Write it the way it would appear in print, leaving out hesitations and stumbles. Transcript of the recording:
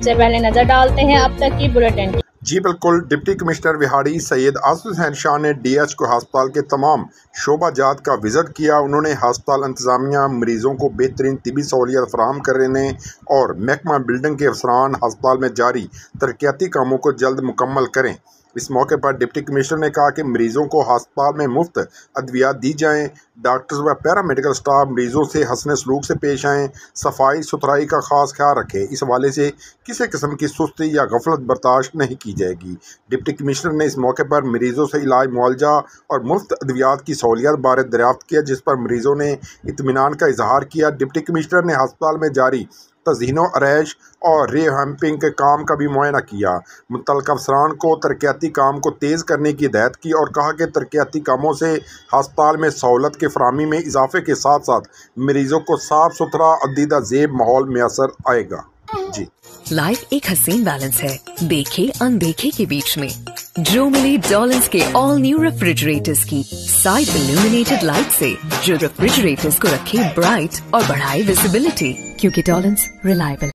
सबसे पहले नजर डालते हैं अब तक की बुलेटिन। जी बिल्कुल। डिप्टी कमिश्नर विहाड़ी सैयद आसिफ हुसैन शाह ने DH को अस्पताल के तमाम शोबा जात का विजिट किया। उन्होंने अस्पताल इंतजामिया, मरीजों को बेहतरीन तिबी सहूलियत फराहम करने और महकमा बिल्डिंग के अफसरान अस्पताल में जारी तरक्याती कामों को जल्द मुकम्मल करें। इस मौके पर डिप्टी कमिश्नर ने कहा कि मरीजों को अस्पताल में मुफ्त अद्वियात दी जाएँ, डॉक्टर्स व पैरामेडिकल स्टाफ मरीजों से हसन सलूक से पेश आएँ, सफाई सुथराई का खास ख्याल रखें। इस हवाले से किसी किस्म की सुस्ती या गफलत बर्दाश्त नहीं की जाएगी। डिप्टी कमिश्नर ने इस मौके पर मरीजों से इलाज, मुआवजा और मुफ्त अद्वियात की सहूलियत बारे दरियाफ्त किया, जिस पर मरीजों ने इत्मीनान का इजहार किया। डिप्टी कमिश्नर ने अस्पताल में जारी तज़हीनो अरैश और रिहैम्पिंग के काम का भी मुआयना किया। मुतल्लिक़ अफसरान को तरक्याती काम को तेज़ करने की हिदायत की और कहा कि तरक्याती कामों से अस्पताल में सहूलत के फराहमी में इजाफे के साथ साथ मरीजों को साफ सुथरा अदीदा ज़ेब माहौल मैसर आएगा। जी, लाइफ एक हसीन बैलेंस है, देखे अनदेखे के बीच में। जो मिले डॉलन्स के ऑल न्यू रेफ्रिजरेटर्स की साइड इल्यूमिनेटेड लाइट से, जो रेफ्रिजरेटर्स को रखे ब्राइट और बढ़ाए विजिबिलिटी, क्योंकि डॉलन्स रिलायबल